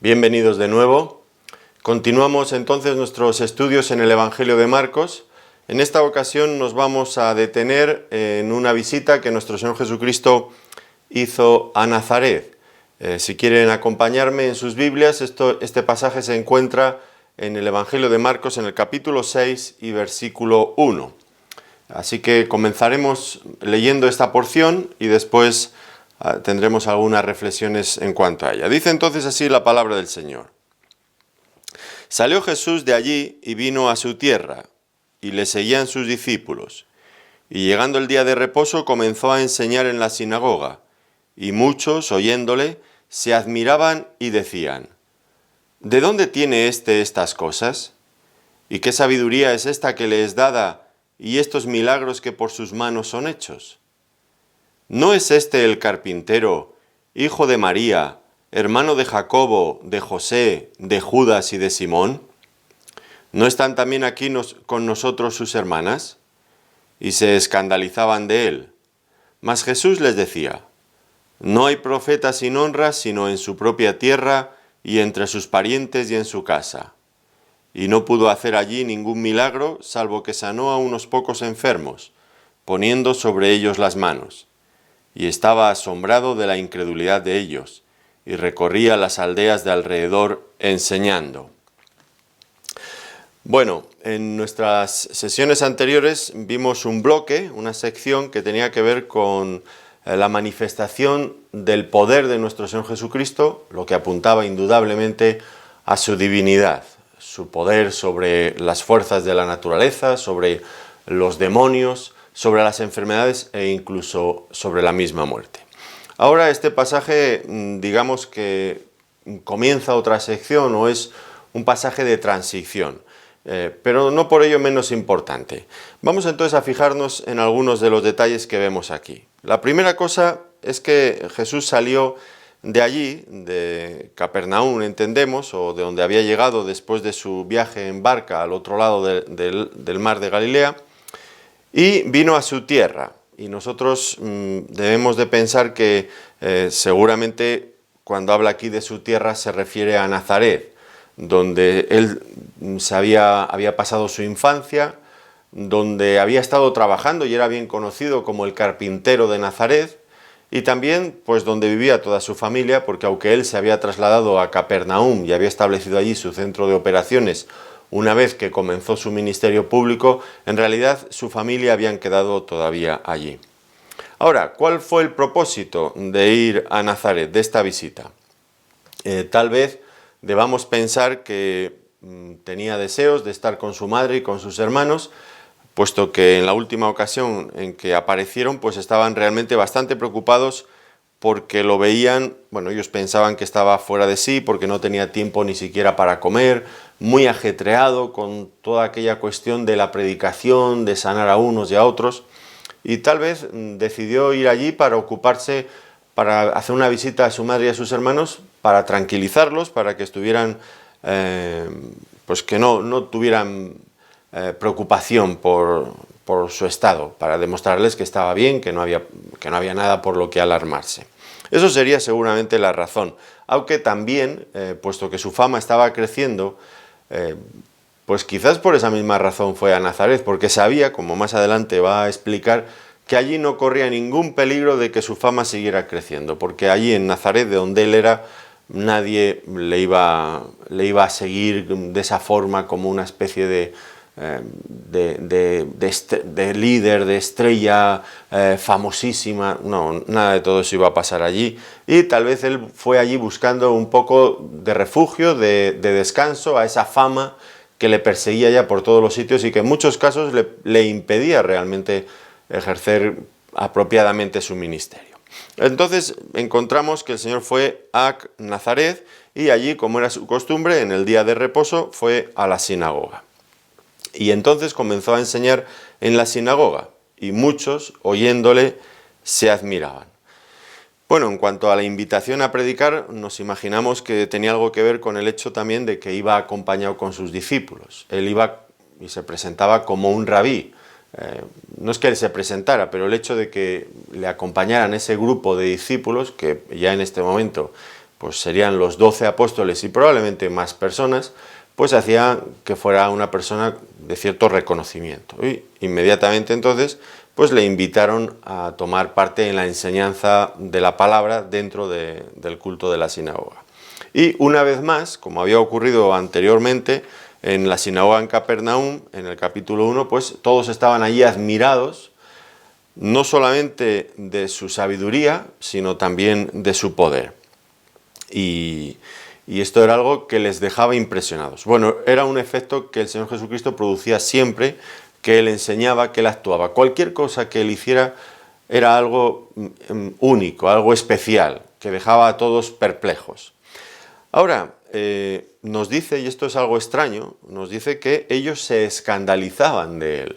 Bienvenidos de nuevo. Continuamos entonces nuestros estudios en el Evangelio de Marcos. En esta ocasión nos vamos a detener en una visita que nuestro Señor Jesucristo hizo a Nazaret. Si quieren acompañarme en sus Biblias, este pasaje se encuentra en el Evangelio de Marcos en el capítulo 6 y versículo 1. Así que comenzaremos leyendo esta porción y después tendremos algunas reflexiones en cuanto a ella. Dice entonces así la palabra del Señor. Salió Jesús de allí y vino a su tierra, y le seguían sus discípulos. Y llegando el día de reposo comenzó a enseñar en la sinagoga, y muchos, oyéndole, se admiraban y decían: ¿De dónde tiene éste estas cosas? ¿Y qué sabiduría es esta que le es dada, y estos milagros que por sus manos son hechos? ¿No es este el carpintero, hijo de María, hermano de Jacobo, de José, de Judas y de Simón? ¿No están también aquí con nosotros sus hermanas? Y se escandalizaban de él. Mas Jesús les decía: No hay profeta sin honra sino en su propia tierra y entre sus parientes y en su casa. Y no pudo hacer allí ningún milagro, salvo que sanó a unos pocos enfermos, poniendo sobre ellos las manos. Y estaba asombrado de la incredulidad de ellos, y recorría las aldeas de alrededor enseñando. Bueno, en nuestras sesiones anteriores vimos un bloque, una sección que tenía que ver con la manifestación del poder de nuestro Señor Jesucristo, lo que apuntaba indudablemente a su divinidad, su poder sobre las fuerzas de la naturaleza, sobre los demonios, sobre las enfermedades e incluso sobre la misma muerte. Ahora este pasaje, digamos que comienza otra sección o es un pasaje de transición, pero no por ello menos importante. Vamos entonces a fijarnos en algunos de los detalles que vemos aquí. La primera cosa es que Jesús salió de allí, de Capernaum, entendemos, o de donde había llegado después de su viaje en barca al otro lado del mar de Galilea, y vino a su tierra. Y nosotros debemos de pensar que seguramente cuando habla aquí de su tierra se refiere a Nazaret, donde él había pasado su infancia, donde había estado trabajando y era bien conocido como el carpintero de Nazaret, y también pues donde vivía toda su familia, porque aunque él se había trasladado a Capernaum y había establecido allí su centro de operaciones una vez que comenzó su ministerio público, en realidad su familia habían quedado todavía allí. Ahora, ¿cuál fue el propósito de ir a Nazaret, de esta visita? Tal vez debamos pensar que tenía deseos de estar con su madre y con sus hermanos, puesto que en la última ocasión en que aparecieron, pues estaban realmente bastante preocupados porque lo veían, bueno, ellos pensaban que estaba fuera de sí, porque no tenía tiempo ni siquiera para comer, muy ajetreado con toda aquella cuestión de la predicación, de sanar a unos y a otros, y tal vez decidió ir allí para ocuparse, para hacer una visita a su madre y a sus hermanos, para tranquilizarlos, para que estuvieran, pues que no tuvieran preocupación por su estado, para demostrarles que estaba bien, que no había nada por lo que alarmarse. Eso sería seguramente la razón, aunque también, puesto que su fama estaba creciendo, pues quizás por esa misma razón fue a Nazaret, porque sabía, como más adelante va a explicar, que allí no corría ningún peligro de que su fama siguiera creciendo, porque allí en Nazaret, de donde él era, nadie le iba a seguir de esa forma como una especie de líder, de estrella famosísima. No, nada de todo eso iba a pasar allí, y tal vez él fue allí buscando un poco de refugio, de descanso a esa fama que le perseguía ya por todos los sitios y que en muchos casos le impedía realmente ejercer apropiadamente su ministerio. Entonces encontramos que el Señor fue a Nazaret y allí, como era su costumbre, en el día de reposo fue a la sinagoga. Y entonces comenzó a enseñar en la sinagoga, y muchos, oyéndole, se admiraban. Bueno, en cuanto a la invitación a predicar, nos imaginamos que tenía algo que ver con el hecho también de que iba acompañado con sus discípulos. Él iba y se presentaba como un rabí. No es que él se presentara, pero el hecho de que le acompañaran ese grupo de discípulos, que ya en este momento pues serían los 12 apóstoles y probablemente más personas, pues hacía que fuera una persona de cierto reconocimiento. Y inmediatamente entonces, pues le invitaron a tomar parte en la enseñanza de la palabra dentro del culto de la sinagoga. Y una vez más, como había ocurrido anteriormente, en la sinagoga en Capernaum, en el capítulo 1, pues todos estaban allí admirados, no solamente de su sabiduría, sino también de su poder. Y esto era algo que les dejaba impresionados. Bueno, era un efecto que el Señor Jesucristo producía siempre que Él enseñaba, que Él actuaba. Cualquier cosa que Él hiciera era algo único, algo especial, que dejaba a todos perplejos. Ahora, nos dice, y esto es algo extraño, nos dice que ellos se escandalizaban de Él.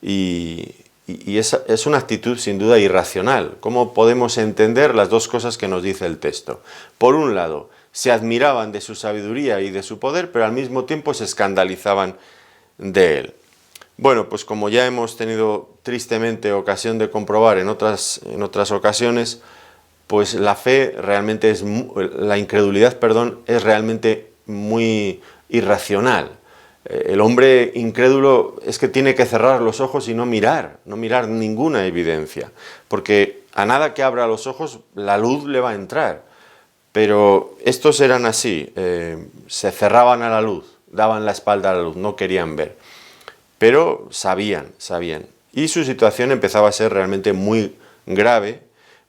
Y es una actitud sin duda irracional. ¿Cómo podemos entender las dos cosas que nos dice el texto? Por un lado, se admiraban de su sabiduría y de su poder, pero al mismo tiempo se escandalizaban de Él. Bueno, pues como ya hemos tenido tristemente ocasión de comprobar en otras ocasiones, pues la fe realmente la incredulidad, perdón, es realmente muy irracional. El hombre incrédulo es que tiene que cerrar los ojos y no mirar ninguna evidencia, porque a nada que abra los ojos la luz le va a entrar. Pero estos eran así, se cerraban a la luz, daban la espalda a la luz, no querían ver. Pero sabían. Y su situación empezaba a ser realmente muy grave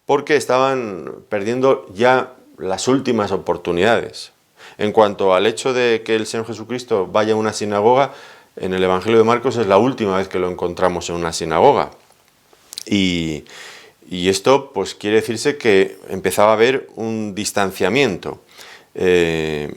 porque estaban perdiendo ya las últimas oportunidades. En cuanto al hecho de que el Señor Jesucristo vaya a una sinagoga, en el Evangelio de Marcos es la última vez que lo encontramos en una sinagoga. Y esto pues quiere decirse que empezaba a haber un distanciamiento. Y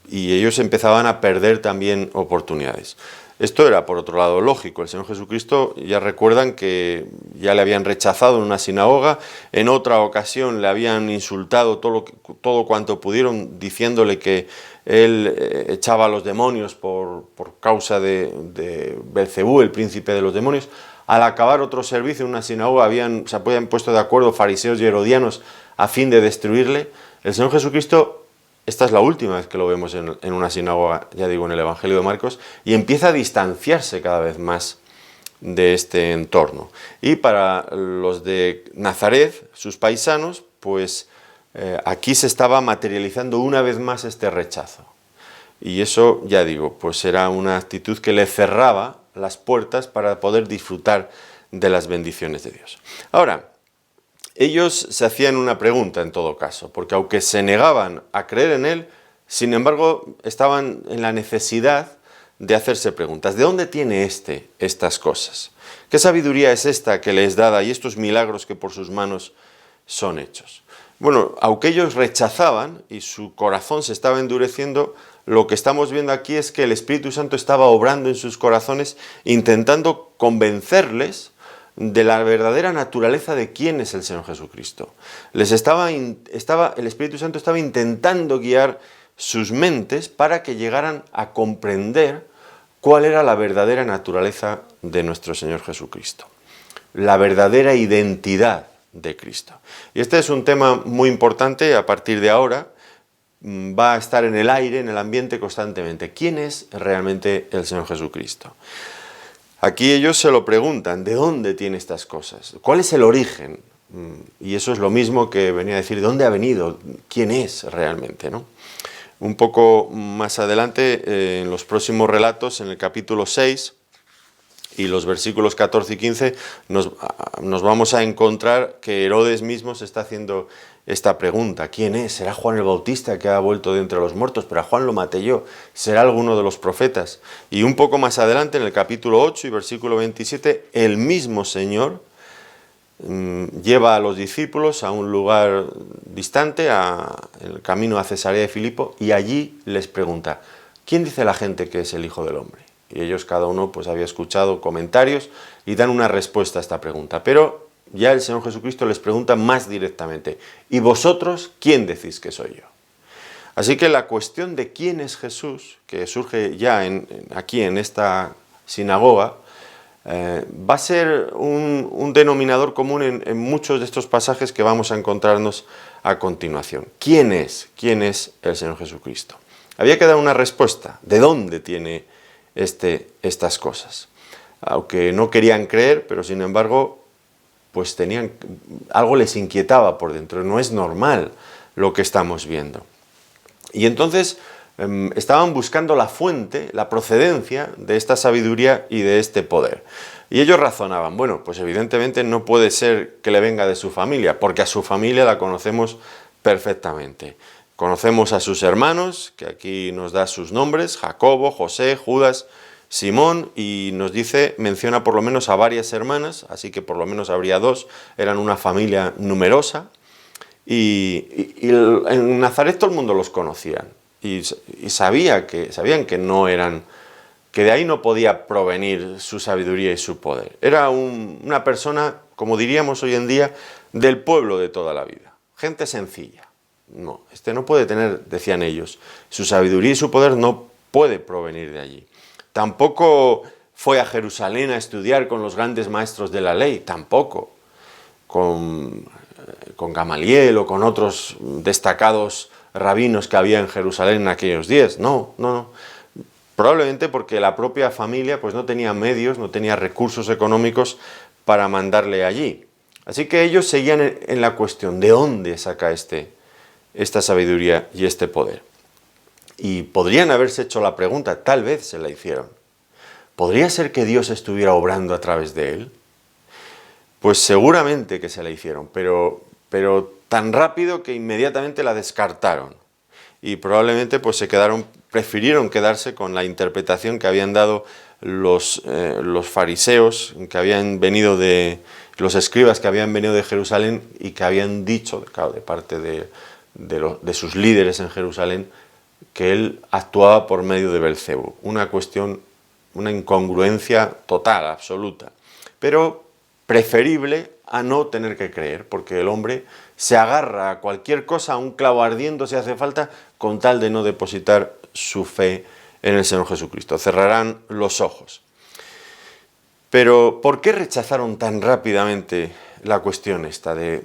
ellos empezaban a perder también oportunidades. Esto era, por otro lado, lógico. El Señor Jesucristo, ya recuerdan que ya le habían rechazado en una sinagoga, en otra ocasión le habían insultado todo cuanto pudieron, diciéndole que él echaba a los demonios por causa de Belcebú, el príncipe de los demonios. Al acabar otro servicio en una sinagoga se habían puesto de acuerdo fariseos y herodianos a fin de destruirle. El Señor Jesucristo, esta es la última vez que lo vemos en una sinagoga, ya digo, en el Evangelio de Marcos, y empieza a distanciarse cada vez más de este entorno. Y para los de Nazaret, sus paisanos, pues aquí se estaba materializando una vez más este rechazo. Y eso, ya digo, pues era una actitud que le cerraba las puertas para poder disfrutar de las bendiciones de Dios. Ahora, ellos se hacían una pregunta en todo caso, porque aunque se negaban a creer en Él, sin embargo estaban en la necesidad de hacerse preguntas. ¿De dónde tiene estas cosas? ¿Qué sabiduría es esta que le es dada y estos milagros que por sus manos son hechos? Bueno, aunque ellos rechazaban y su corazón se estaba endureciendo, lo que estamos viendo aquí es que el Espíritu Santo estaba obrando en sus corazones, intentando convencerles de la verdadera naturaleza de quién es el Señor Jesucristo. El Espíritu Santo estaba intentando guiar sus mentes para que llegaran a comprender cuál era la verdadera naturaleza de nuestro Señor Jesucristo, la verdadera identidad de Cristo. Y este es un tema muy importante. A partir de ahora va a estar en el aire, en el ambiente constantemente. ¿Quién es realmente el Señor Jesucristo? Aquí ellos se lo preguntan, ¿de dónde tiene estas cosas? ¿Cuál es el origen? Y eso es lo mismo que venía a decir, ¿de dónde ha venido? ¿Quién es realmente? ¿No? Un poco más adelante, en los próximos relatos, en el capítulo 6 y los versículos 14 y 15, nos vamos a encontrar que Herodes mismo se está haciendo esta pregunta. ¿Quién es? ¿Será Juan el Bautista que ha vuelto de entre los muertos? Pero a Juan lo maté yo. ¿Será alguno de los profetas? Y un poco más adelante, en el capítulo 8 y versículo 27, el mismo Señor lleva a los discípulos a un lugar distante, en el camino a Cesarea de Filipo, y allí les pregunta, ¿quién dice la gente que es el Hijo del Hombre? Y ellos, cada uno, pues había escuchado comentarios y dan una respuesta a esta pregunta. Pero ya el Señor Jesucristo les pregunta más directamente, ¿y vosotros quién decís que soy yo? Así que la cuestión de quién es Jesús, que surge ya aquí en esta sinagoga, va a ser un denominador común en muchos de estos pasajes que vamos a encontrarnos a continuación. ¿Quién es? ¿Quién es el Señor Jesucristo? Había que dar una respuesta. ¿De dónde tiene estas cosas? Aunque no querían creer, pero sin embargo, pues algo les inquietaba por dentro. No es normal lo que estamos viendo. Y entonces estaban buscando la fuente, la procedencia de esta sabiduría y de este poder. Y ellos razonaban, bueno, pues evidentemente no puede ser que le venga de su familia, porque a su familia la conocemos perfectamente. Conocemos a sus hermanos, que aquí nos da sus nombres, Jacobo, José, Judas, Simón, y menciona por lo menos a varias hermanas, así que por lo menos habría dos, eran una familia numerosa, y en Nazaret todo el mundo los conocía, y sabían que no eran, que de ahí no podía provenir su sabiduría y su poder. Era una persona, como diríamos hoy en día, del pueblo de toda la vida, gente sencilla. No, no puede tener, decían ellos, su sabiduría y su poder no puede provenir de allí. Tampoco fue a Jerusalén a estudiar con los grandes maestros de la ley, tampoco. Con Gamaliel o con otros destacados rabinos que había en Jerusalén en aquellos días. No. Probablemente porque la propia familia pues no tenía medios, no tenía recursos económicos para mandarle allí. Así que ellos seguían en la cuestión, ¿de dónde saca esta sabiduría y este poder? Y podrían haberse hecho la pregunta, tal vez se la hicieron. ¿Podría ser que Dios estuviera obrando a través de él? Pues seguramente que se la hicieron, pero tan rápido que inmediatamente la descartaron. Y probablemente pues prefirieron quedarse con la interpretación que habían dado los fariseos, que habían venido los escribas que habían venido de Jerusalén y que habían dicho, claro, de parte de sus líderes en Jerusalén, que él actuaba por medio de Belcebú. Una incongruencia total, absoluta. Pero preferible a no tener que creer, porque el hombre se agarra a cualquier cosa, a un clavo ardiendo si hace falta, con tal de no depositar su fe en el Señor Jesucristo. Cerrarán los ojos. Pero, ¿por qué rechazaron tan rápidamente la cuestión esta de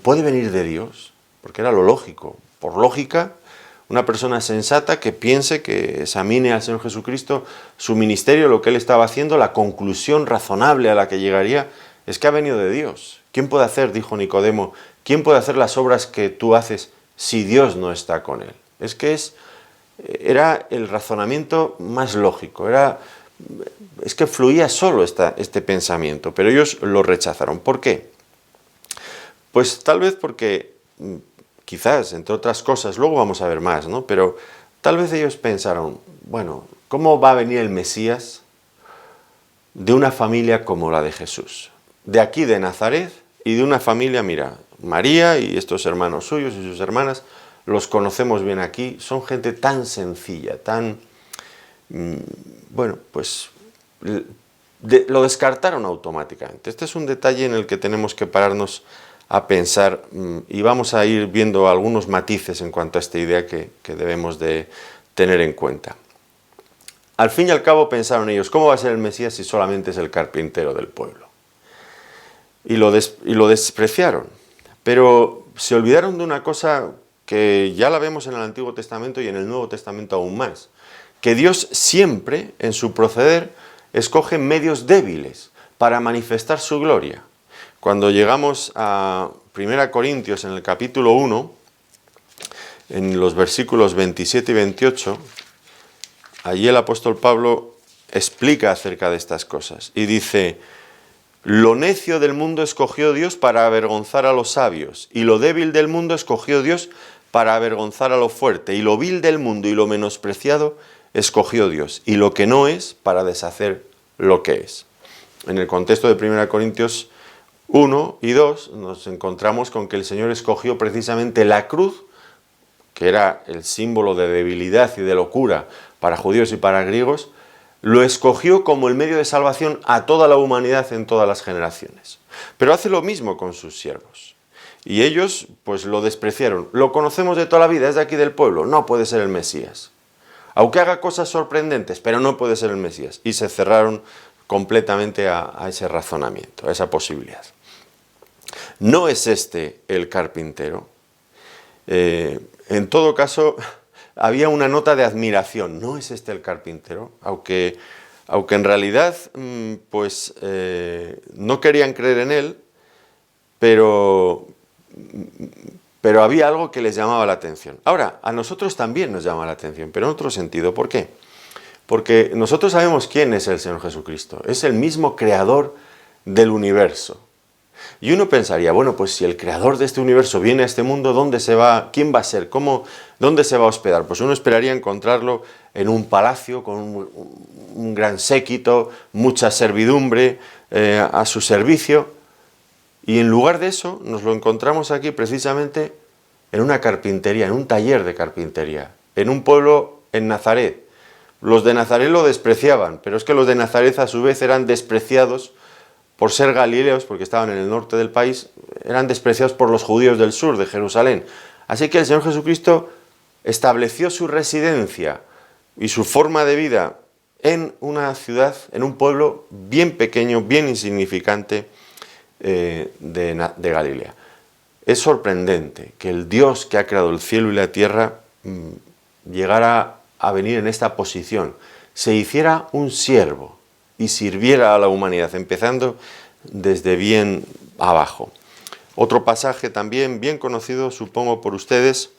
¿puede venir de Dios? Porque era lo lógico. Por lógica, una persona sensata que piense, que examine al Señor Jesucristo, su ministerio, lo que él estaba haciendo, la conclusión razonable a la que llegaría es que ha venido de Dios. ¿Quién puede hacer, dijo Nicodemo, quién puede hacer las obras que tú haces si Dios no está con él? Era el razonamiento más lógico, es que fluía solo este pensamiento, pero ellos lo rechazaron. ¿Por qué? Pues tal vez porque, quizás, entre otras cosas, luego vamos a ver más, ¿no? Pero tal vez ellos pensaron, bueno, ¿cómo va a venir el Mesías de una familia como la de Jesús? De aquí de Nazaret y de una familia, mira, María y estos hermanos suyos y sus hermanas, los conocemos bien aquí, son gente tan sencilla, bueno, pues lo descartaron automáticamente. Este es un detalle en el que tenemos que pararnos a pensar y vamos a ir viendo algunos matices en cuanto a esta idea que debemos de tener en cuenta. Al fin y al cabo pensaron ellos, ¿cómo va a ser el Mesías si solamente es el carpintero del pueblo? Y lo despreciaron, pero se olvidaron de una cosa que ya la vemos en el Antiguo Testamento y en el Nuevo Testamento aún más, que Dios siempre, en su proceder, escoge medios débiles para manifestar su gloria. Cuando llegamos a 1 Corintios, en el capítulo 1, en los versículos 27 y 28, allí el apóstol Pablo explica acerca de estas cosas y dice: lo necio del mundo escogió Dios para avergonzar a los sabios, y lo débil del mundo escogió Dios para avergonzar a lo fuerte, y lo vil del mundo y lo menospreciado escogió Dios, y lo que no es para deshacer lo que es. En el contexto de 1 Corintios 1 y 2 nos encontramos con que el Señor escogió precisamente la cruz, que era el símbolo de debilidad y de locura para judíos y para griegos, lo escogió como el medio de salvación a toda la humanidad en todas las generaciones. Pero hace lo mismo con sus siervos. Y ellos, pues lo despreciaron. Lo conocemos de toda la vida, es de aquí del pueblo, no puede ser el Mesías. Aunque haga cosas sorprendentes, pero no puede ser el Mesías. Y se cerraron completamente a ese razonamiento, a esa posibilidad. ¿No es este el carpintero? En todo caso, había una nota de admiración. ¿No es este el carpintero? Aunque en realidad pues no querían creer en él, pero había algo que les llamaba la atención. Ahora, a nosotros también nos llama la atención, pero en otro sentido. ¿Por qué? Porque nosotros sabemos quién es el Señor Jesucristo. Es el mismo creador del universo. Y uno pensaría, bueno, pues si el creador de este universo viene a este mundo, ¿dónde se va? ¿Quién va a ser? ¿Dónde se va a hospedar? Pues uno esperaría encontrarlo en un palacio con un gran séquito, mucha servidumbre a su servicio. Y en lugar de eso, nos lo encontramos aquí precisamente en una carpintería, en un taller de carpintería, en un pueblo en Nazaret. Los de Nazaret lo despreciaban, pero es que los de Nazaret a su vez eran despreciados por ser galileos, porque estaban en el norte del país, eran despreciados por los judíos del sur, de Jerusalén. Así que el Señor Jesucristo estableció su residencia y su forma de vida en una ciudad, en un pueblo bien pequeño, bien insignificante de Galilea. Es sorprendente que el Dios que ha creado el cielo y la tierra llegara a venir en esta posición, se hiciera un siervo y sirviera a la humanidad, empezando desde bien abajo. Otro pasaje también bien conocido, supongo por ustedes,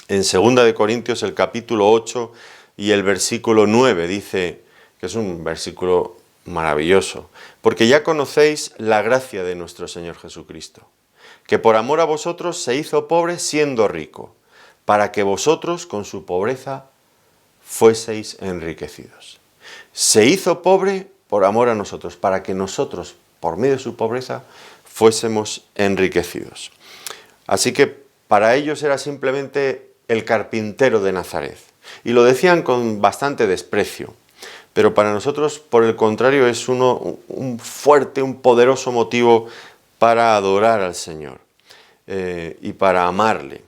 en 2 de Corintios, el capítulo 8 y el versículo 9, dice, que es un versículo maravilloso, porque ya conocéis la gracia de nuestro Señor Jesucristo, que por amor a vosotros se hizo pobre siendo rico, para que vosotros con su pobreza fueseis enriquecidos. Se hizo pobre por amor a nosotros, para que nosotros, por medio de su pobreza, fuésemos enriquecidos. Así que para ellos era simplemente el carpintero de Nazaret. Y lo decían con bastante desprecio. Pero para nosotros, por el contrario, es un fuerte, un poderoso motivo para adorar al Señor y para amarle.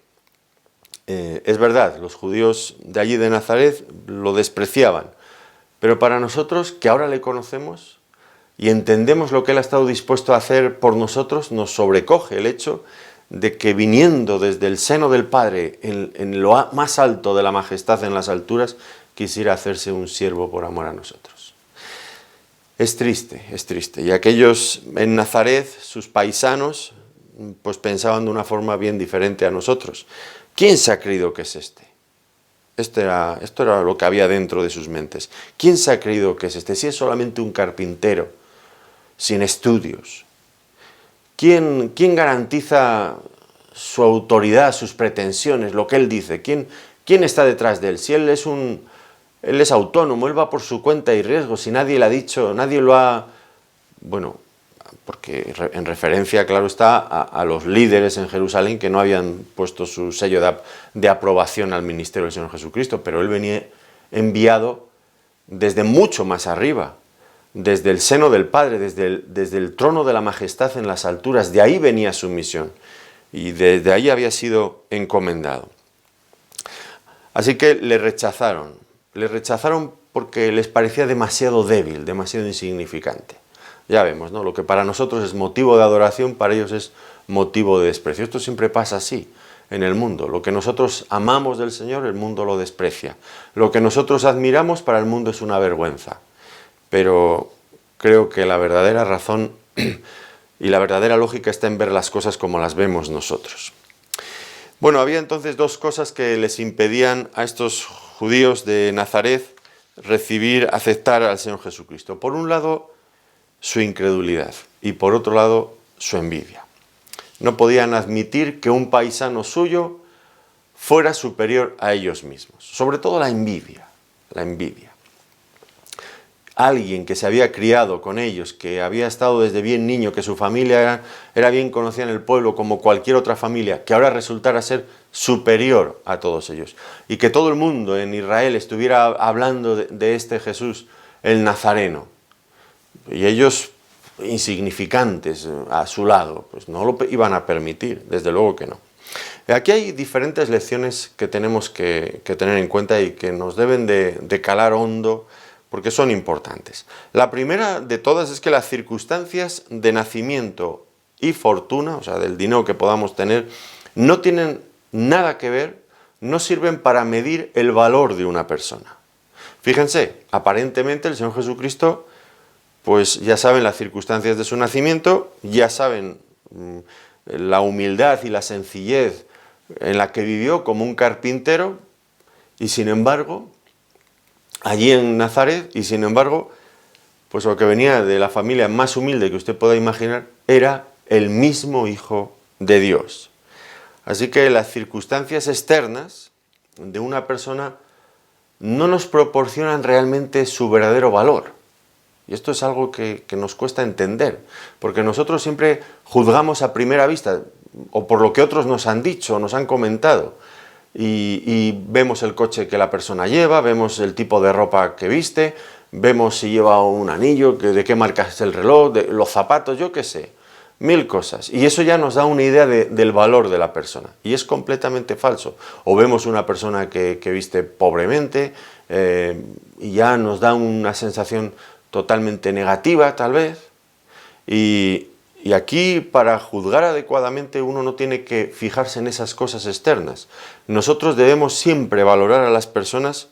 Es verdad, los judíos de allí de Nazaret lo despreciaban, pero para nosotros, que ahora le conocemos y entendemos lo que Él ha estado dispuesto a hacer por nosotros, nos sobrecoge el hecho de que viniendo desde el seno del Padre, en lo más alto de la majestad en las alturas, quisiera hacerse un siervo por amor a nosotros. Es triste, es triste. Y aquellos en Nazaret, sus paisanos, pues pensaban de una forma bien diferente a nosotros. ¿Quién se ha creído que es este? Esto era lo que había dentro de sus mentes. ¿Quién se ha creído que es este? Si es solamente un carpintero, sin estudios. ¿Quién garantiza su autoridad, sus pretensiones, lo que él dice? ¿Quién está detrás de él? Si él es autónomo, él va por su cuenta y riesgo, si nadie le ha dicho, nadie lo ha... Bueno, porque en referencia, claro está, a los líderes en Jerusalén que no habían puesto su sello de aprobación al ministerio del Señor Jesucristo, pero él venía enviado desde mucho más arriba, desde el seno del Padre, desde el trono de la majestad en las alturas, de ahí venía su misión, y desde ahí había sido encomendado. Así que le rechazaron porque les parecía demasiado débil, demasiado insignificante. Ya vemos, ¿no? Lo que para nosotros es motivo de adoración, para ellos es motivo de desprecio. Esto siempre pasa así en el mundo. Lo que nosotros amamos del Señor, el mundo lo desprecia. Lo que nosotros admiramos, para el mundo es una vergüenza. Pero creo que la verdadera razón y la verdadera lógica está en ver las cosas como las vemos nosotros. Bueno, había entonces dos cosas que les impedían a estos judíos de Nazaret aceptar al Señor Jesucristo. Por un lado, su incredulidad y por otro lado, su envidia. No podían admitir que un paisano suyo fuera superior a ellos mismos. Sobre todo la envidia. Alguien que se había criado con ellos, que había estado desde bien niño, que su familia era bien conocida en el pueblo como cualquier otra familia, que ahora resultara ser superior a todos ellos. Y que todo el mundo en Israel estuviera hablando de este Jesús, el Nazareno. Y ellos, insignificantes a su lado, pues no lo iban a permitir, desde luego que no. Aquí hay diferentes lecciones que tenemos que tener en cuenta y que nos deben de calar hondo porque son importantes. La primera de todas es que las circunstancias de nacimiento y fortuna, o sea, del dinero que podamos tener, no tienen nada que ver, no sirven para medir el valor de una persona. Fíjense, aparentemente el Señor Jesucristo, pues ya saben las circunstancias de su nacimiento, ya saben la humildad y la sencillez en la que vivió como un carpintero, y sin embargo, allí en Nazaret, y sin embargo, pues lo que venía de la familia más humilde que usted pueda imaginar, era el mismo Hijo de Dios. Así que las circunstancias externas de una persona no nos proporcionan realmente su verdadero valor. Y esto es algo que nos cuesta entender, porque nosotros siempre juzgamos a primera vista, o por lo que otros nos han dicho, nos han comentado, y vemos el coche que la persona lleva, vemos el tipo de ropa que viste, vemos si lleva un anillo, de qué marca es el reloj, de los zapatos, yo qué sé, 1000 cosas. Y eso ya nos da una idea del valor de la persona, y es completamente falso. O vemos una persona que viste pobremente, y ya nos da una sensación totalmente negativa, tal vez, y aquí, para juzgar adecuadamente, uno no tiene que fijarse en esas cosas externas. Nosotros debemos siempre valorar a las personas,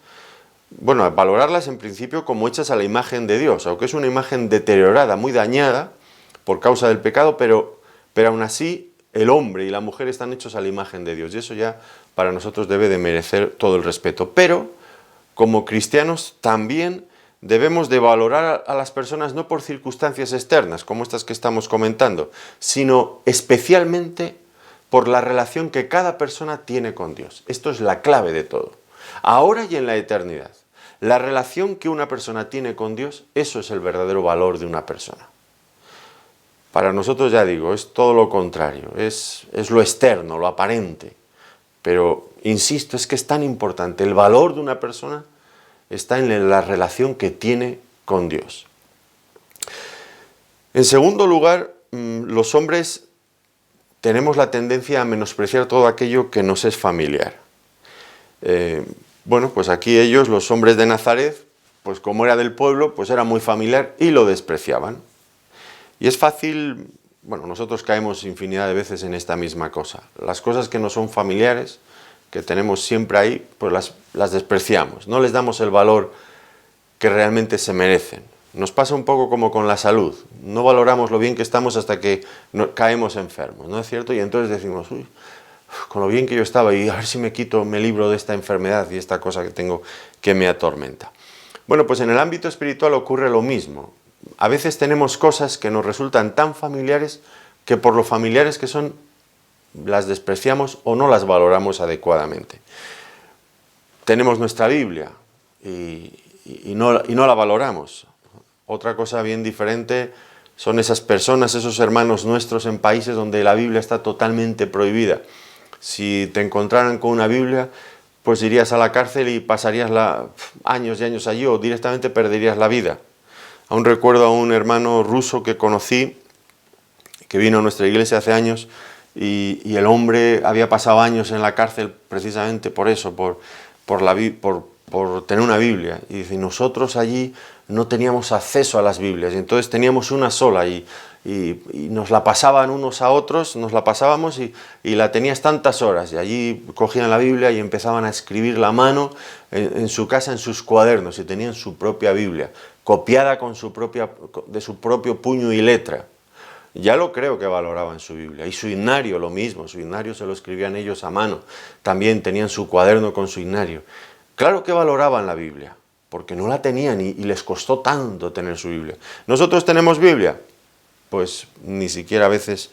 bueno, valorarlas en principio como hechas a la imagen de Dios, aunque es una imagen deteriorada, muy dañada por causa del pecado, pero aún así el hombre y la mujer están hechos a la imagen de Dios, y eso ya para nosotros debe de merecer todo el respeto. Pero, como cristianos, también debemos de valorar a las personas no por circunstancias externas, como estas que estamos comentando, sino especialmente por la relación que cada persona tiene con Dios. Esto es la clave de todo. Ahora y en la eternidad. La relación que una persona tiene con Dios, eso es el verdadero valor de una persona. Para nosotros, ya digo, es todo lo contrario, es lo externo, lo aparente. Pero, insisto, es que es tan importante. El valor de una persona está en la relación que tiene con Dios. En segundo lugar, los hombres tenemos la tendencia a menospreciar todo aquello que nos es familiar. Bueno, pues aquí ellos, los hombres de Nazaret, pues como era del pueblo, pues era muy familiar y lo despreciaban. Y es fácil, bueno, nosotros caemos infinidad de veces en esta misma cosa. Las cosas que no son familiares, que tenemos siempre ahí, pues las despreciamos, no les damos el valor que realmente se merecen. Nos pasa un poco como con la salud, no valoramos lo bien que estamos hasta que caemos enfermos, ¿no es cierto? Y entonces decimos, uy, con lo bien que yo estaba, y a ver si me libro de esta enfermedad y esta cosa que tengo que me atormenta. Bueno, pues en el ámbito espiritual ocurre lo mismo. A veces tenemos cosas que nos resultan tan familiares que por lo familiares que son, las despreciamos o no las valoramos adecuadamente. Tenemos nuestra Biblia y no la valoramos. Otra cosa bien diferente son esas personas, esos hermanos nuestros en países donde la Biblia está totalmente prohibida. Si te encontraran con una Biblia, pues irías a la cárcel y pasarías años y años allí, o directamente perderías la vida. Aún recuerdo a un hermano ruso que conocí, que vino a nuestra iglesia hace años, y el hombre había pasado años en la cárcel precisamente por eso, por tener una Biblia. Y dice, nosotros allí no teníamos acceso a las Biblias, y entonces teníamos una sola, y nos la pasaban unos a otros, nos la pasábamos y la tenías tantas horas, y allí cogían la Biblia y empezaban a escribir la mano en su casa, en sus cuadernos, y tenían su propia Biblia, copiada de su propio puño y letra. Ya lo creo que valoraban su Biblia. Y su himnario, lo mismo, su himnario se lo escribían ellos a mano. También tenían su cuaderno con su himnario. Claro que valoraban la Biblia, porque no la tenían y les costó tanto tener su Biblia. ¿Nosotros tenemos Biblia? Pues ni siquiera a veces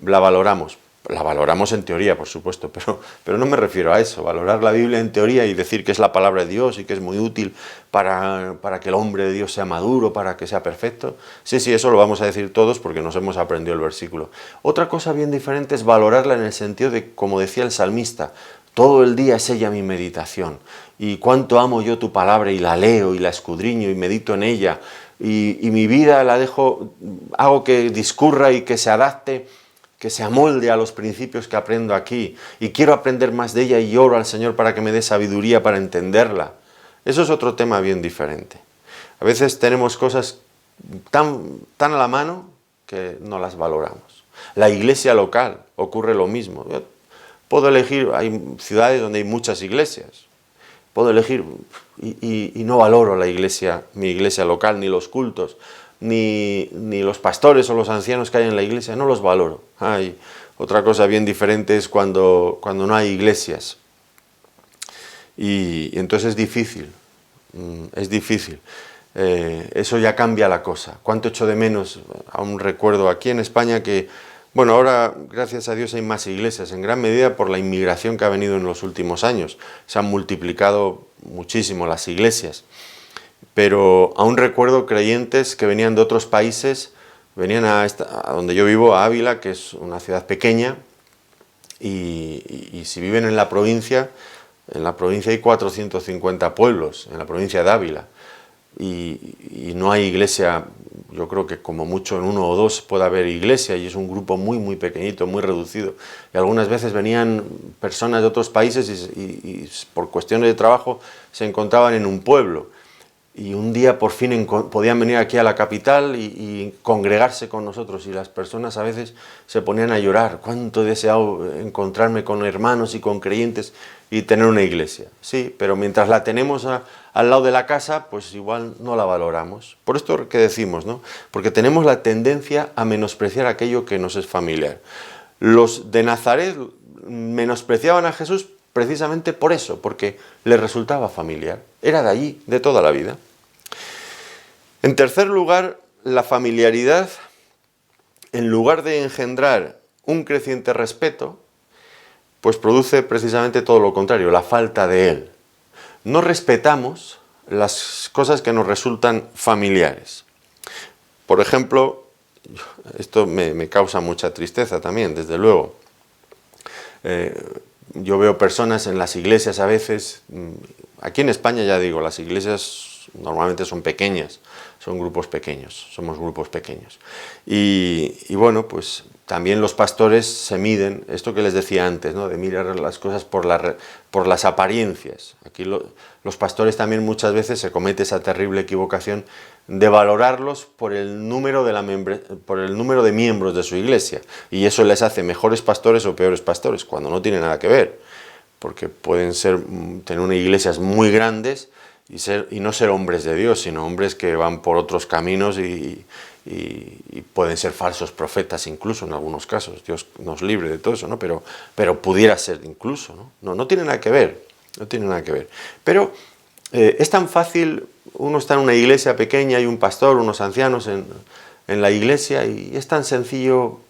la valoramos. La valoramos en teoría, por supuesto, pero no me refiero a eso. Valorar la Biblia en teoría y decir que es la palabra de Dios y que es muy útil para que el hombre de Dios sea maduro, para que sea perfecto. Sí, eso lo vamos a decir todos porque nos hemos aprendido el versículo. Otra cosa bien diferente es valorarla en el sentido de, como decía el salmista, todo el día es ella mi meditación. Y cuánto amo yo tu palabra, y la leo y la escudriño y medito en ella. Y mi vida la dejo, hago que discurra y que se adapte, que se amolde a los principios que aprendo aquí, y quiero aprender más de ella y oro al Señor para que me dé sabiduría para entenderla. Eso es otro tema bien diferente. A veces tenemos cosas tan a la mano que no las valoramos. La iglesia local ocurre lo mismo. Yo puedo elegir, hay ciudades donde hay muchas iglesias, puedo elegir y no valoro la iglesia, mi iglesia local, ni los cultos, ni los pastores o los ancianos que hay en la iglesia, no los valoro. Hay otra cosa bien diferente es cuando no hay iglesias. Y entonces es difícil, eso ya cambia la cosa. ¿Cuánto echo de menos? Aún recuerdo aquí en España que, bueno, ahora gracias a Dios hay más iglesias, en gran medida por la inmigración que ha venido en los últimos años. Se han multiplicado muchísimo las iglesias, pero aún recuerdo creyentes que venían de otros países, venían a donde yo vivo, a Ávila, que es una ciudad pequeña, y si viven en la provincia hay 450 pueblos, en la provincia de Ávila, y no hay iglesia. Yo creo que como mucho en uno o dos puede haber iglesia, y es un grupo muy pequeñito, muy reducido. Y algunas veces venían personas de otros países y por cuestiones de trabajo se encontraban en un pueblo. Y un día por fin podían venir aquí a la capital y congregarse con nosotros, y las personas a veces se ponían a llorar. Cuánto he deseado encontrarme con hermanos y con creyentes y tener una iglesia. Sí, pero mientras la tenemos al lado de la casa, pues igual no la valoramos. Por esto que decimos, ¿no? Porque tenemos la tendencia a menospreciar aquello que nos es familiar. Los de Nazaret menospreciaban a Jesús precisamente por eso, porque les resultaba familiar. Era de allí, de toda la vida. En tercer lugar, la familiaridad, en lugar de engendrar un creciente respeto, pues produce precisamente todo lo contrario, la falta de él. No respetamos las cosas que nos resultan familiares. Por ejemplo, esto me causa mucha tristeza también, desde luego. Yo veo personas en las iglesias a veces, aquí en España ya digo, las iglesias normalmente son pequeñas, son grupos pequeños, somos grupos pequeños. Y bueno, pues también los pastores se miden, esto que les decía antes, ¿no? De mirar las cosas por las apariencias. Aquí los pastores también muchas veces se comete esa terrible equivocación de valorarlos por el número de miembros de su iglesia, y eso les hace mejores pastores o peores pastores, cuando no tiene nada que ver, porque pueden tener unas iglesias muy grandes y no ser hombres de Dios, sino hombres que van por otros caminos y pueden ser falsos profetas incluso en algunos casos. Dios nos libre de todo eso, ¿no? Pero pudiera ser incluso, ¿no? No tiene nada que ver, no tiene nada que ver. Pero es tan fácil, uno está en una iglesia pequeña, hay un pastor, unos ancianos en la iglesia, y es tan sencillo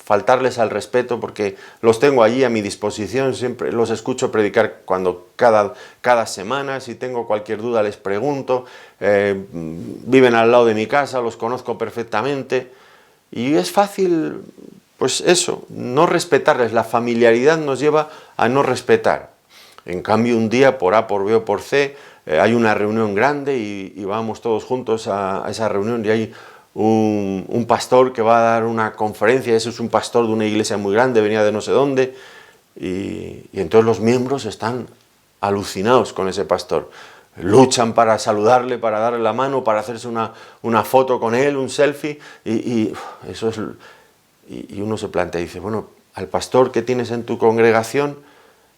faltarles al respeto, porque los tengo allí a mi disposición, siempre los escucho predicar cada semana, si tengo cualquier duda les pregunto, viven al lado de mi casa, los conozco perfectamente, y es fácil, pues eso, no respetarles. La familiaridad nos lleva a no respetar. En cambio, un día por A, por B o por C, hay una reunión grande y vamos todos juntos a esa reunión, y hay un pastor que va a dar una conferencia. Ese es un pastor de una iglesia muy grande, venía de no sé dónde, y entonces los miembros están alucinados con ese pastor. Luchan para saludarle, para darle la mano, para hacerse una foto con él, un selfie, y uno se plantea y dice, bueno, al pastor que tienes en tu congregación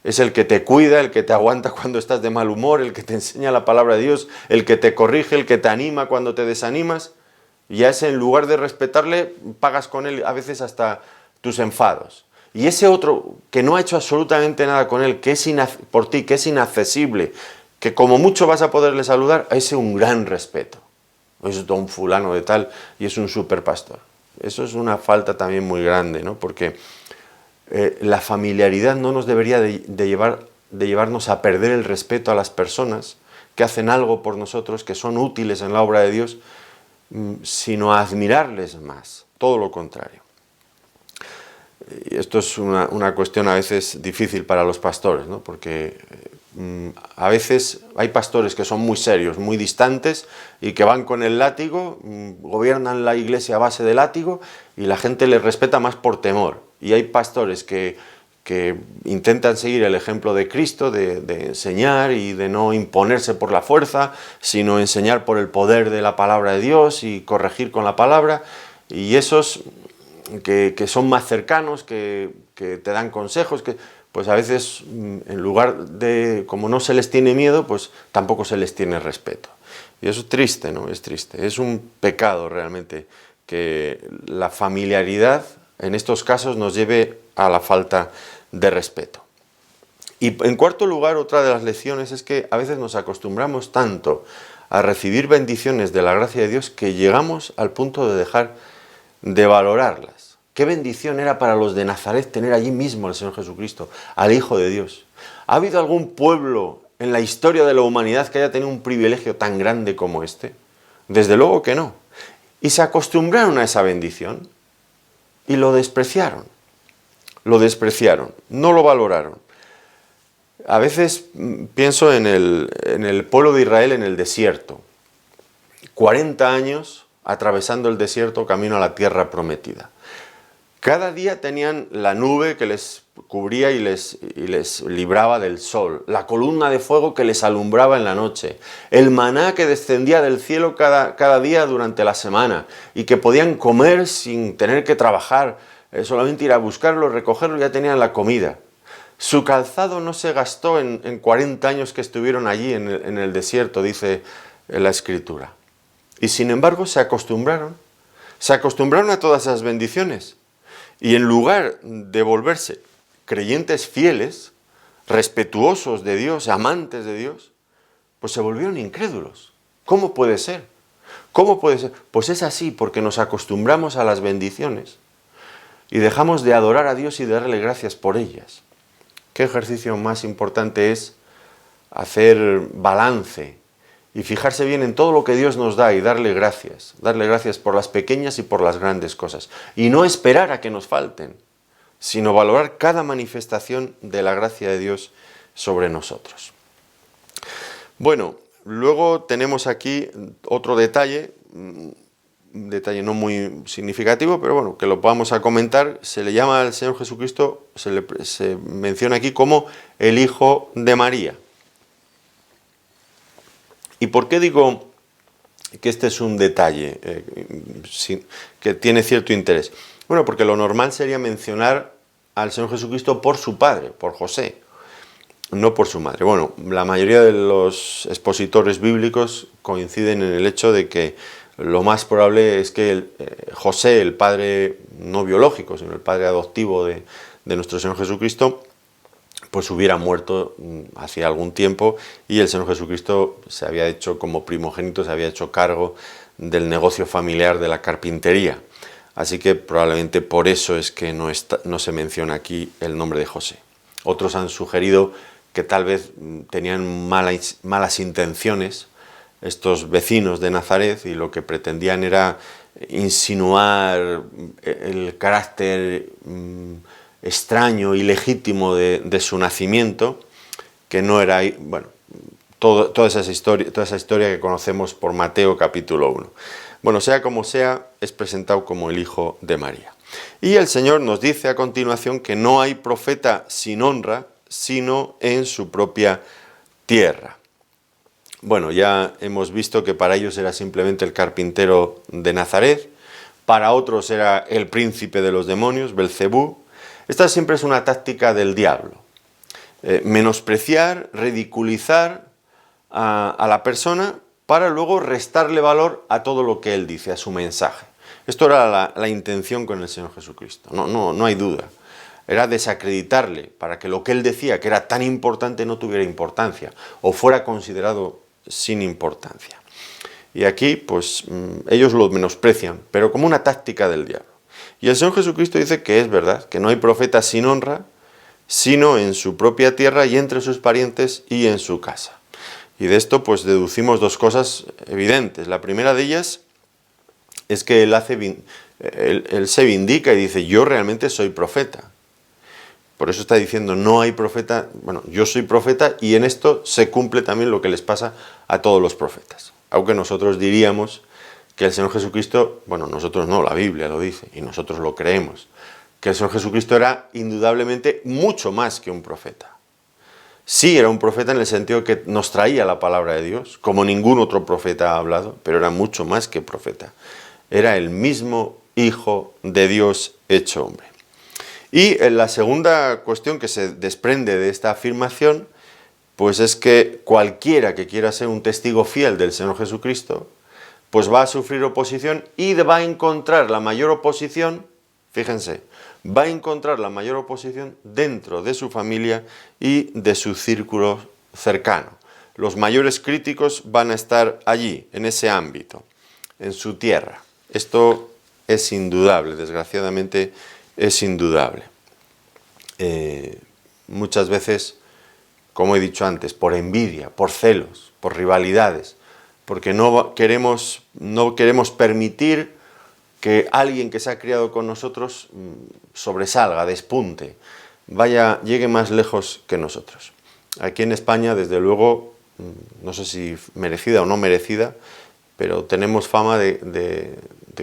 es el que te cuida, el que te aguanta cuando estás de mal humor, el que te enseña la palabra de Dios, el que te corrige, el que te anima cuando te desanimas. Y a ese, en lugar de respetarle, pagas con él a veces hasta tus enfados. Y ese otro que no ha hecho absolutamente nada con él, que es por ti, que es inaccesible, que como mucho vas a poderle saludar, a ese un gran respeto. Es don fulano de tal y es un superpastor. Eso es una falta también muy grande, ¿no? Porque la familiaridad no nos debería de llevarnos a perder el respeto a las personas que hacen algo por nosotros, que son útiles en la obra de Dios, sino a admirarles más, todo lo contrario. Y esto es una cuestión a veces difícil para los pastores, ¿no? Porque a veces hay pastores que son muy serios, muy distantes, y que van con el látigo, gobiernan la iglesia a base de látigo, y la gente les respeta más por temor. Y hay pastores que que intentan seguir el ejemplo de Cristo, de enseñar y de no imponerse por la fuerza, sino enseñar por el poder de la palabra de Dios y corregir con la palabra, y esos que son más cercanos, que te dan consejos, que pues a veces en lugar de, como no se les tiene miedo, pues tampoco se les tiene respeto. Y eso es triste, ¿no? Es triste, es un pecado realmente que la familiaridad en estos casos nos lleve a la falta de respeto. Y en cuarto lugar, otra de las lecciones es que a veces nos acostumbramos tanto a recibir bendiciones de la gracia de Dios que llegamos al punto de dejar de valorarlas. Qué bendición era para los de Nazaret tener allí mismo al Señor Jesucristo, al Hijo de Dios. ¿Ha habido algún pueblo en la historia de la humanidad que haya tenido un privilegio tan grande como este? Desde luego que no. Y se acostumbraron a esa bendición y lo despreciaron. Lo despreciaron, no lo valoraron. A veces pienso en el pueblo de Israel en el desierto. 40 años atravesando el desierto camino a la tierra prometida. Cada día tenían la nube que les cubría y les libraba del sol, la columna de fuego que les alumbraba en la noche, el maná que descendía del cielo cada día durante la semana y que podían comer sin tener que trabajar, solamente ir a buscarlo, recogerlo, ya tenían la comida. Su calzado no se gastó en 40 años que estuvieron allí en el desierto, dice la Escritura. Y sin embargo se acostumbraron a todas esas bendiciones. Y en lugar de volverse creyentes fieles, respetuosos de Dios, amantes de Dios, pues se volvieron incrédulos. ¿Cómo puede ser? ¿Cómo puede ser? Pues es así, porque nos acostumbramos a las bendiciones y dejamos de adorar a Dios y de darle gracias por ellas. ¿Qué ejercicio más importante es hacer balance y fijarse bien en todo lo que Dios nos da y darle gracias por las pequeñas y por las grandes cosas, y no esperar a que nos falten, sino valorar cada manifestación de la gracia de Dios sobre nosotros? Bueno, luego tenemos aquí otro detalle, un detalle no muy significativo, pero bueno, que lo vamos a comentar. Se le llama al Señor Jesucristo, se menciona aquí como el Hijo de María. ¿Y por qué digo que este es un detalle que tiene cierto interés? Bueno, porque lo normal sería mencionar al Señor Jesucristo por su padre, por José, no por su madre. Bueno, la mayoría de los expositores bíblicos coinciden en el hecho de que lo más probable es que José, el padre no biológico, sino el padre adoptivo de nuestro Señor Jesucristo, pues hubiera muerto hacía algún tiempo, y el Señor Jesucristo se había hecho como primogénito, se había hecho cargo del negocio familiar de la carpintería. Así que probablemente por eso es que no se menciona aquí el nombre de José. Otros han sugerido que tal vez tenían malas intenciones estos vecinos de Nazaret, y lo que pretendían era insinuar el carácter extraño y legítimo de su nacimiento, que no era, bueno, toda esa historia que conocemos por Mateo capítulo 1. Bueno, sea como sea, es presentado como el Hijo de María. Y el Señor nos dice a continuación que no hay profeta sin honra, sino en su propia tierra. Bueno, ya hemos visto que para ellos era simplemente el carpintero de Nazaret, para otros era el príncipe de los demonios, Belcebú. Esta siempre es una táctica del diablo. Menospreciar, ridiculizar a la persona para luego restarle valor a todo lo que él dice, a su mensaje. Esto era la intención con el Señor Jesucristo, no hay duda. Era desacreditarle para que lo que él decía, que era tan importante, no tuviera importancia o fuera considerado sin importancia. Y aquí, pues, ellos lo menosprecian, pero como una táctica del diablo. Y el Señor Jesucristo dice que es verdad, que no hay profeta sin honra, sino en su propia tierra y entre sus parientes y en su casa. Y de esto, pues, deducimos dos cosas evidentes. La primera de ellas es que él se vindica y dice: yo realmente soy profeta. Por eso está diciendo: no hay profeta, bueno, yo soy profeta, y en esto se cumple también lo que les pasa a todos los profetas. Aunque nosotros diríamos que el Señor Jesucristo, bueno, nosotros no, la Biblia lo dice, y nosotros lo creemos, que el Señor Jesucristo era indudablemente mucho más que un profeta. Sí, era un profeta en el sentido que nos traía la palabra de Dios, como ningún otro profeta ha hablado, pero era mucho más que profeta. Era el mismo Hijo de Dios hecho hombre. Y la segunda cuestión que se desprende de esta afirmación, pues es que cualquiera que quiera ser un testigo fiel del Señor Jesucristo, pues va a sufrir oposición y va a encontrar la mayor oposición, fíjense, va a encontrar la mayor oposición dentro de su familia y de su círculo cercano. Los mayores críticos van a estar allí, en ese ámbito, en su tierra. Esto es indudable, desgraciadamente es indudable. Muchas veces, como he dicho antes, por envidia, por celos, por rivalidades, porque no queremos permitir que alguien que se ha criado con nosotros sobresalga, despunte, llegue más lejos que nosotros. Aquí en España, desde luego, no sé si merecida o no merecida, pero tenemos fama de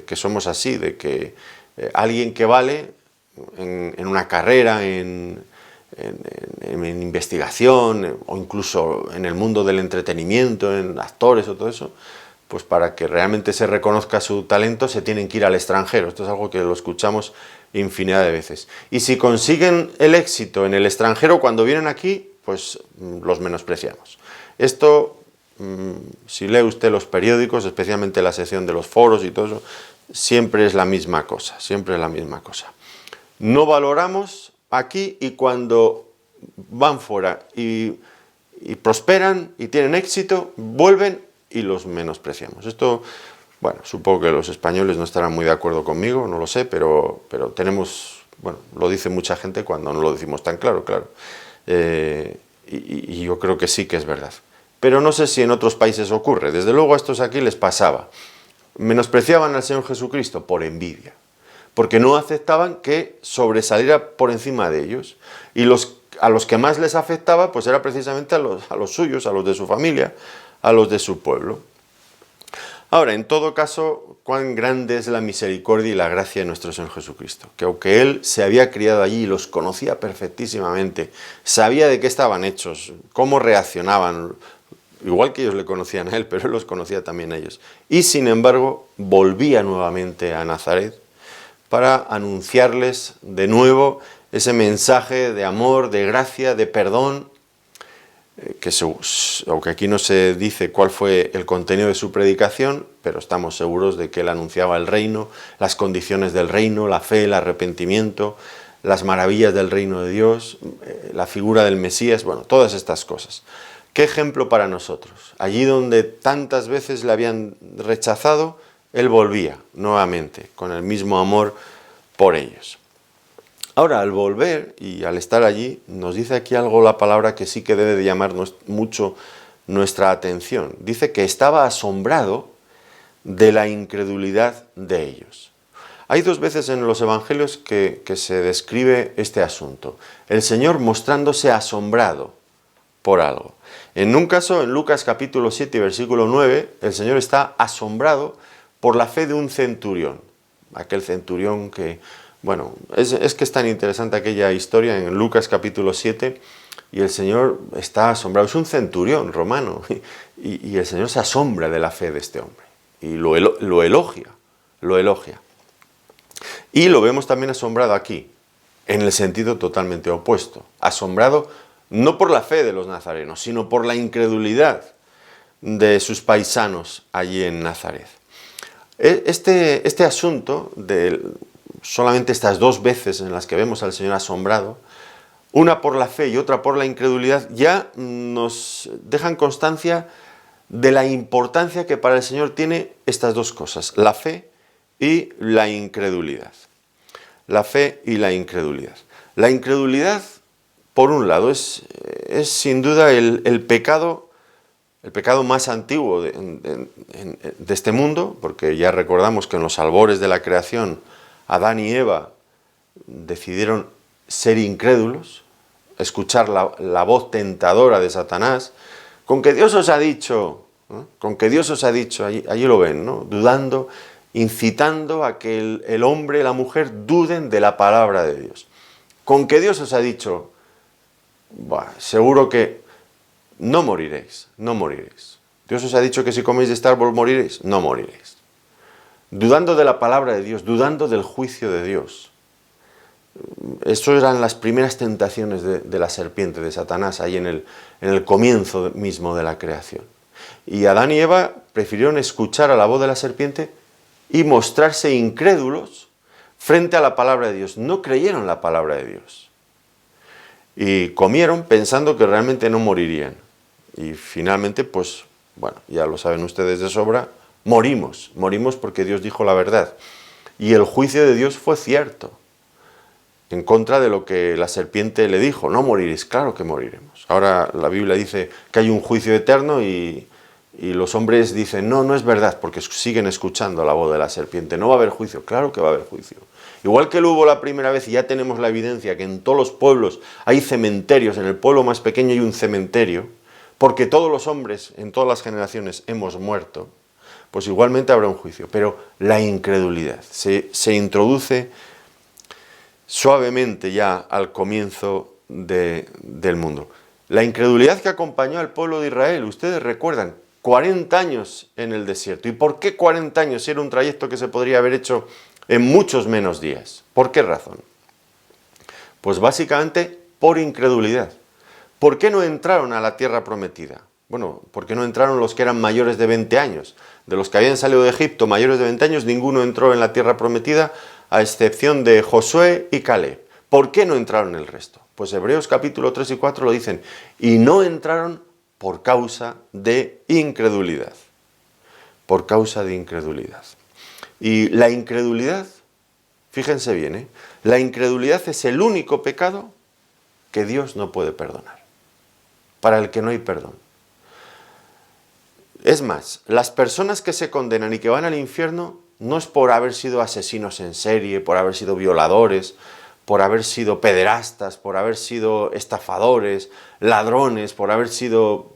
que somos así, de que alguien que vale en una carrera, en investigación o incluso en el mundo del entretenimiento, en actores o todo eso, pues para que realmente se reconozca su talento se tienen que ir al extranjero. Esto es algo que lo escuchamos infinidad de veces. Y si consiguen el éxito en el extranjero, cuando vienen aquí, pues los menospreciamos. Esto, si lee usted los periódicos, especialmente la sección de los foros y todo eso, siempre es la misma cosa, siempre es la misma cosa. No valoramos aquí y cuando van fuera y prosperan y tienen éxito, vuelven y los menospreciamos. Esto, bueno, supongo que los españoles no estarán muy de acuerdo conmigo, no lo sé, pero tenemos, bueno, lo dice mucha gente cuando no lo decimos tan claro, claro. Y yo creo que sí que es verdad. Pero no sé si en otros países ocurre. Desde luego a estos aquí les pasaba. Menospreciaban al Señor Jesucristo por envidia, porque no aceptaban que sobresaliera por encima de ellos. Y a los que más les afectaba, pues era precisamente a los suyos, a los de su familia, a los de su pueblo. Ahora, en todo caso, cuán grande es la misericordia y la gracia de nuestro Señor Jesucristo, que aunque Él se había criado allí y los conocía perfectísimamente, sabía de qué estaban hechos, cómo reaccionaban, igual que ellos le conocían a Él, pero Él los conocía también a ellos. Y sin embargo, volvía nuevamente a Nazaret para anunciarles de nuevo ese mensaje de amor, de gracia, de perdón, que aunque aquí no se dice cuál fue el contenido de su predicación, pero estamos seguros de que él anunciaba el reino, las condiciones del reino, la fe, el arrepentimiento, las maravillas del reino de Dios, la figura del Mesías, bueno, todas estas cosas. ¿Qué ejemplo para nosotros? Allí donde tantas veces le habían rechazado, él volvía nuevamente con el mismo amor por ellos. Ahora, al volver y al estar allí, nos dice aquí algo la palabra que sí que debe de llamar mucho nuestra atención. Dice que estaba asombrado de la incredulidad de ellos. Hay dos veces en los evangelios que se describe este asunto. El Señor mostrándose asombrado por algo. En un caso, en Lucas capítulo 7, versículo 9, el Señor está asombrado por la fe de un centurión. Aquel centurión que... Bueno, es que es tan interesante aquella historia en Lucas capítulo 7 y el Señor está asombrado. Es un centurión romano y el Señor se asombra de la fe de este hombre y lo elogia, lo elogia. Y lo vemos también asombrado aquí, en el sentido totalmente opuesto. Asombrado no por la fe de los nazarenos, sino por la incredulidad de sus paisanos allí en Nazaret. Este asunto de solamente estas dos veces en las que vemos al Señor asombrado, una por la fe y otra por la incredulidad, ya nos dejan constancia de la importancia que para el Señor tiene estas dos cosas, la fe y la incredulidad. La fe y la incredulidad. La incredulidad, por un lado, es sin duda el pecado más antiguo de este mundo, porque ya recordamos que en los albores de la creación Adán y Eva decidieron ser incrédulos, escuchar la voz tentadora de Satanás, con que Dios os ha dicho, allí lo ven, ¿no? Dudando incitando a que el hombre y la mujer duden de la palabra de Dios. Con que Dios os ha dicho, seguro que no moriréis, no moriréis. Dios os ha dicho que si coméis de este árbol moriréis, no moriréis. Dudando de la palabra de Dios, dudando del juicio de Dios. Eso eran las primeras tentaciones de la serpiente, de Satanás, ahí en el comienzo mismo de la creación. Y Adán y Eva prefirieron escuchar a la voz de la serpiente y mostrarse incrédulos frente a la palabra de Dios. No creyeron la palabra de Dios. Y comieron pensando que realmente no morirían. Y finalmente, pues, bueno, ya lo saben ustedes de sobra, morimos. Morimos porque Dios dijo la verdad. Y el juicio de Dios fue cierto. En contra de lo que la serpiente le dijo, no moriréis, claro que moriremos. Ahora la Biblia dice que hay un juicio eterno y los hombres dicen, no, no es verdad, porque siguen escuchando la voz de la serpiente, no va a haber juicio, claro que va a haber juicio. Igual que lo hubo la primera vez y ya tenemos la evidencia que en todos los pueblos hay cementerios, en el pueblo más pequeño hay un cementerio, porque todos los hombres en todas las generaciones hemos muerto, pues igualmente habrá un juicio. Pero la incredulidad se introduce suavemente ya al comienzo del mundo. La incredulidad que acompañó al pueblo de Israel, ustedes recuerdan, 40 años en el desierto. ¿Y por qué 40 años si era un trayecto que se podría haber hecho en muchos menos días? ¿Por qué razón? Pues básicamente por incredulidad. ¿Por qué no entraron a la tierra prometida? Bueno, ¿por qué no entraron los que eran mayores de 20 años? De los que habían salido de Egipto mayores de 20 años, ninguno entró en la tierra prometida, a excepción de Josué y Caleb. ¿Por qué no entraron el resto? Pues Hebreos capítulo 3 y 4 lo dicen, y no entraron por causa de incredulidad. Por causa de incredulidad. Y la incredulidad, fíjense bien, la incredulidad es el único pecado que Dios no puede perdonar, para el que no hay perdón. Es más, las personas que se condenan y que van al infierno no es por haber sido asesinos en serie, por haber sido violadores, por haber sido pederastas, por haber sido estafadores, ladrones, por haber sido,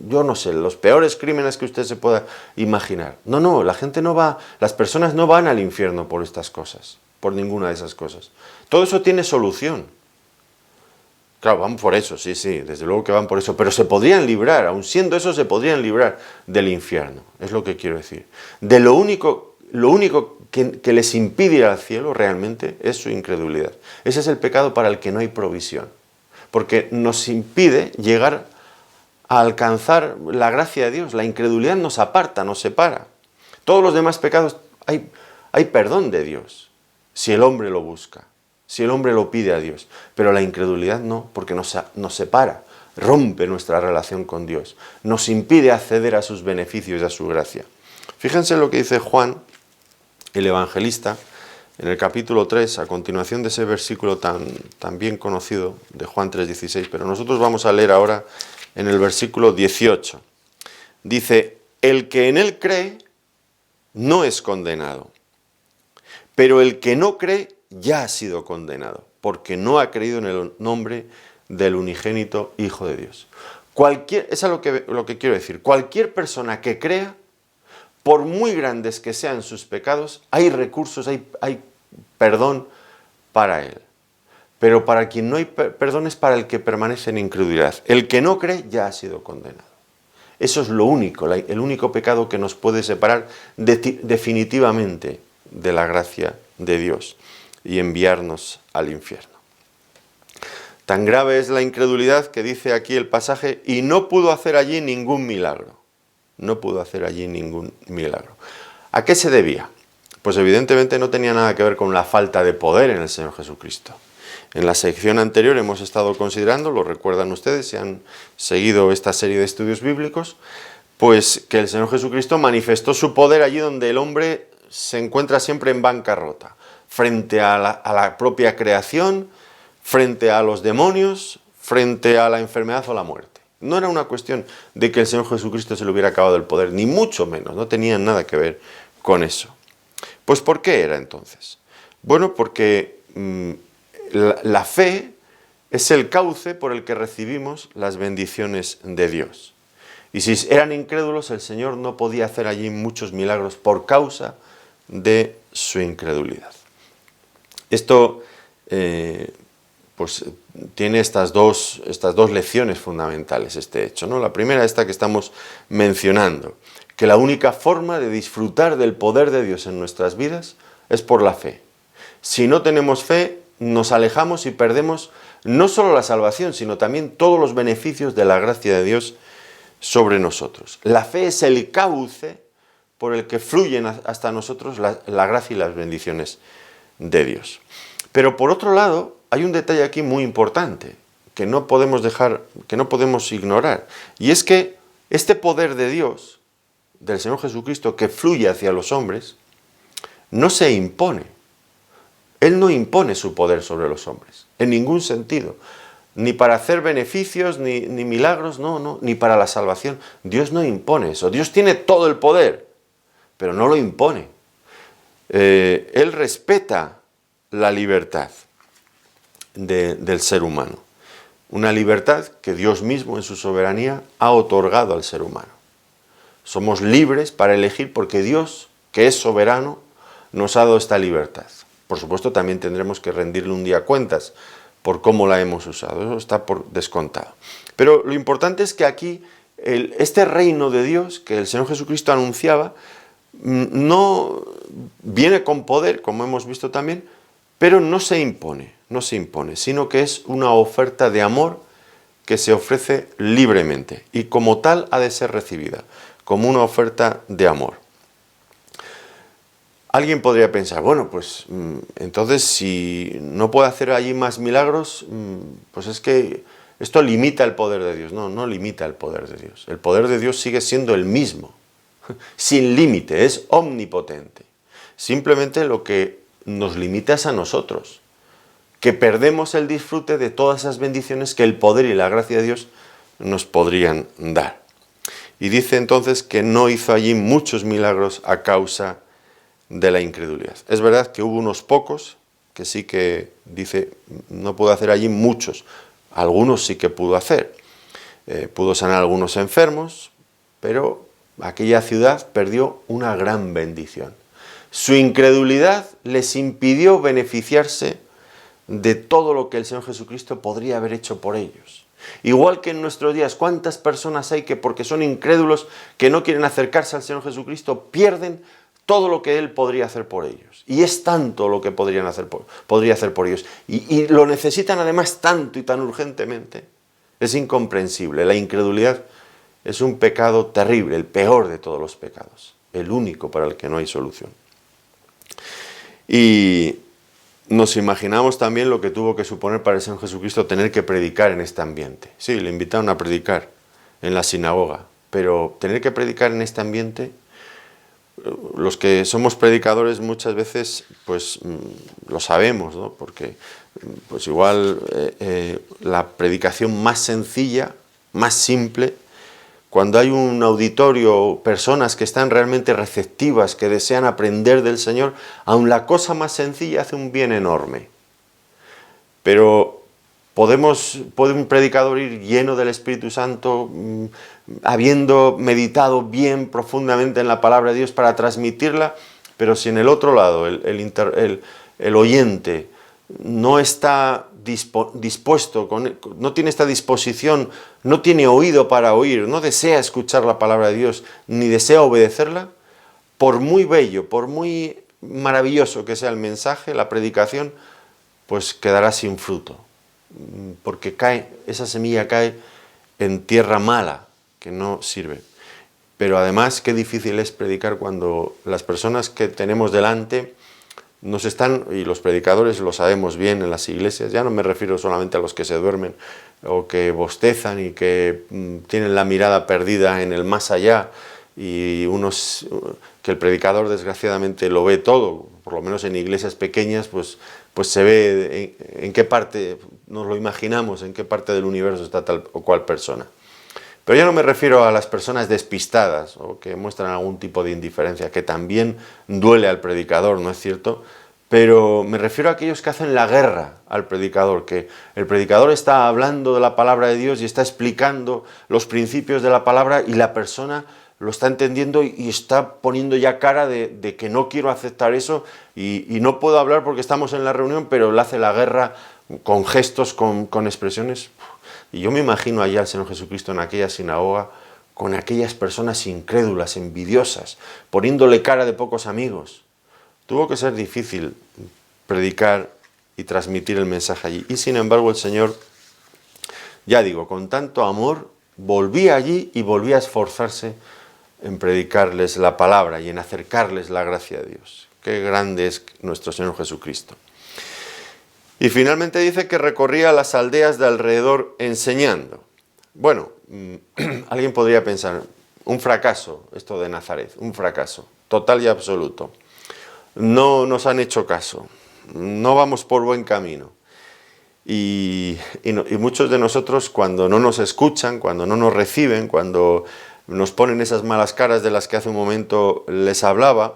yo no sé, los peores crímenes que usted se pueda imaginar. No, la gente no va, las personas no van al infierno por estas cosas, por ninguna de esas cosas. Todo eso tiene solución. Claro, van por eso, sí, desde luego que van por eso, pero se podrían librar, aun siendo eso, se podrían librar del infierno, es lo que quiero decir. De lo único que les impide ir al cielo realmente es su incredulidad. Ese es el pecado para el que no hay provisión, porque nos impide llegar a alcanzar la gracia de Dios. La incredulidad nos aparta, nos separa. Todos los demás pecados hay perdón de Dios, si el hombre lo busca. Si el hombre lo pide a Dios, pero la incredulidad no, porque nos separa, rompe nuestra relación con Dios, nos impide acceder a sus beneficios y a su gracia. Fíjense lo que dice Juan, el evangelista, en el capítulo 3, a continuación de ese versículo tan bien conocido de Juan 3:16, pero nosotros vamos a leer ahora en el versículo 18. Dice, el que en él cree no es condenado, pero el que no cree ya ha sido condenado, porque no ha creído en el nombre del unigénito Hijo de Dios. Eso es lo que quiero decir. Cualquier persona que crea, por muy grandes que sean sus pecados, hay recursos, hay perdón para él. Pero para quien no hay perdón es para el que permanece en incredulidad. El que no cree ya ha sido condenado. Eso es lo único, el único pecado que nos puede separar definitivamente de la gracia de Dios y enviarnos al infierno. Tan grave es la incredulidad que dice aquí el pasaje, y no pudo hacer allí ningún milagro. No pudo hacer allí ningún milagro. ¿A qué se debía? Pues evidentemente no tenía nada que ver con la falta de poder en el Señor Jesucristo. En la sección anterior hemos estado considerando, lo recuerdan ustedes si han seguido esta serie de estudios bíblicos, pues que el Señor Jesucristo manifestó su poder allí donde el hombre se encuentra siempre en bancarrota, frente a la propia creación, frente a los demonios, frente a la enfermedad o la muerte. No era una cuestión de que el Señor Jesucristo se le hubiera acabado el poder, ni mucho menos, no tenía nada que ver con eso. Pues ¿por qué era entonces? Bueno, porque la fe es el cauce por el que recibimos las bendiciones de Dios. Y si eran incrédulos, el Señor no podía hacer allí muchos milagros por causa de su incredulidad. Esto pues tiene estas dos lecciones fundamentales, este hecho, ¿no? La primera, esta que estamos mencionando, que la única forma de disfrutar del poder de Dios en nuestras vidas es por la fe. Si no tenemos fe, nos alejamos y perdemos no solo la salvación, sino también todos los beneficios de la gracia de Dios sobre nosotros. La fe es el cauce por el que fluyen hasta nosotros la gracia y las bendiciones de Dios. Pero por otro lado, hay un detalle aquí muy importante que no podemos ignorar, y es que este poder de Dios, del Señor Jesucristo, que fluye hacia los hombres, no se impone. Él no impone su poder sobre los hombres, en ningún sentido. Ni para hacer beneficios, ni milagros, no, ni para la salvación. Dios no impone eso. Dios tiene todo el poder, pero no lo impone. Él respeta la libertad del ser humano. Una libertad que Dios mismo en su soberanía ha otorgado al ser humano. Somos libres para elegir porque Dios, que es soberano, nos ha dado esta libertad. Por supuesto, también tendremos que rendirle un día cuentas por cómo la hemos usado. Eso está por descontado. Pero lo importante es que aquí este reino de Dios que el Señor Jesucristo anunciaba no viene con poder, como hemos visto también, pero no se impone, sino que es una oferta de amor que se ofrece libremente y como tal ha de ser recibida, como una oferta de amor. Alguien podría pensar, bueno, pues entonces si no puede hacer allí más milagros, pues es que esto limita el poder de Dios. No limita el poder de Dios. El poder de Dios sigue siendo el mismo, sin límite, es omnipotente. Simplemente lo que nos limita es a nosotros, que perdemos el disfrute de todas esas bendiciones que el poder y la gracia de Dios nos podrían dar. Y dice entonces que no hizo allí muchos milagros a causa de la incredulidad. Es verdad que hubo unos pocos que sí que, dice, no pudo hacer allí muchos. Algunos sí que pudo hacer. Pudo sanar a algunos enfermos, pero aquella ciudad perdió una gran bendición. Su incredulidad les impidió beneficiarse de todo lo que el Señor Jesucristo podría haber hecho por ellos. Igual que en nuestros días, ¿cuántas personas hay que porque son incrédulos, que no quieren acercarse al Señor Jesucristo, pierden todo lo que Él podría hacer por ellos? Y es tanto lo que podría hacer por ellos. Y lo necesitan además tanto y tan urgentemente. Es incomprensible. La incredulidad es un pecado terrible, el peor de todos los pecados. El único para el que no hay solución. Y nos imaginamos también lo que tuvo que suponer para el Señor Jesucristo tener que predicar en este ambiente. Sí, le invitaron a predicar en la sinagoga, pero tener que predicar en este ambiente, los que somos predicadores muchas veces pues lo sabemos, ¿no? Porque pues igual la predicación más sencilla, más simple, cuando hay un auditorio, personas que están realmente receptivas, que desean aprender del Señor, aun la cosa más sencilla hace un bien enorme. Pero puede un predicador ir lleno del Espíritu Santo, habiendo meditado bien profundamente en la palabra de Dios para transmitirla, pero si en el otro lado el oyente no está dispuesto, no tiene esta disposición, no tiene oído para oír, no desea escuchar la palabra de Dios, ni desea obedecerla, por muy bello, por muy maravilloso que sea el mensaje, la predicación, pues quedará sin fruto, porque esa semilla cae en tierra mala, que no sirve. Pero además, qué difícil es predicar cuando las personas que tenemos delante y los predicadores lo sabemos bien en las iglesias, ya no me refiero solamente a los que se duermen o que bostezan y que tienen la mirada perdida en el más allá, y que el predicador desgraciadamente lo ve todo, por lo menos en iglesias pequeñas, pues se ve en qué parte, nos lo imaginamos, en qué parte del universo está tal o cual persona. Pero yo no me refiero a las personas despistadas o que muestran algún tipo de indiferencia, que también duele al predicador, ¿no es cierto? Pero me refiero a aquellos que hacen la guerra al predicador, que el predicador está hablando de la palabra de Dios y está explicando los principios de la palabra y la persona lo está entendiendo y está poniendo ya cara de que no quiero aceptar eso y no puedo hablar porque estamos en la reunión, pero le hace la guerra con gestos, con expresiones. Y yo me imagino allá al Señor Jesucristo en aquella sinagoga con aquellas personas incrédulas, envidiosas, poniéndole cara de pocos amigos. Tuvo que ser difícil predicar y transmitir el mensaje allí. Y sin embargo el Señor, ya digo, con tanto amor, volvía allí y volvía a esforzarse en predicarles la palabra y en acercarles la gracia de Dios. Qué grande es nuestro Señor Jesucristo. Y finalmente dice que recorría las aldeas de alrededor enseñando. Bueno, alguien podría pensar, un fracaso, esto de Nazaret, un fracaso, total y absoluto. No nos han hecho caso, no vamos por buen camino. Y muchos de nosotros, cuando no nos escuchan, cuando no nos reciben, cuando nos ponen esas malas caras de las que hace un momento les hablaba,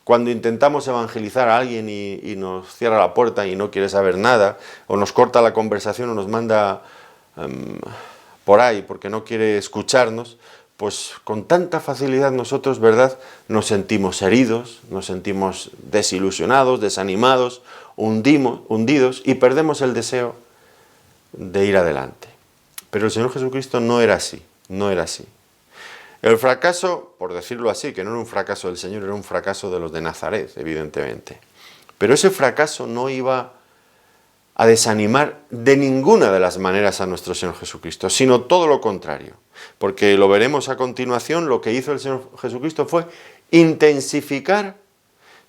cuando intentamos evangelizar a alguien y nos cierra la puerta y no quiere saber nada, o nos corta la conversación o nos manda por ahí porque no quiere escucharnos, pues con tanta facilidad nosotros, ¿verdad?, nos sentimos heridos, nos sentimos desilusionados, desanimados, hundidos y perdemos el deseo de ir adelante. Pero el Señor Jesucristo no era así, no era así. El fracaso, por decirlo así, que no era un fracaso del Señor, era un fracaso de los de Nazaret, evidentemente. Pero ese fracaso no iba a desanimar de ninguna de las maneras a nuestro Señor Jesucristo, sino todo lo contrario. Porque lo veremos a continuación, lo que hizo el Señor Jesucristo fue intensificar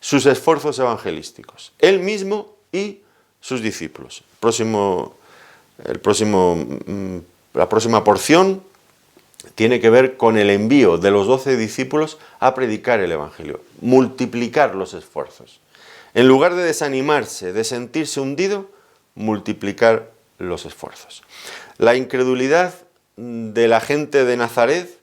sus esfuerzos evangelísticos, Él mismo y sus discípulos. La próxima porción tiene que ver con el envío de los 12 discípulos a predicar el Evangelio, multiplicar los esfuerzos. En lugar de desanimarse, de sentirse hundido, multiplicar los esfuerzos. La incredulidad de la gente de Nazaret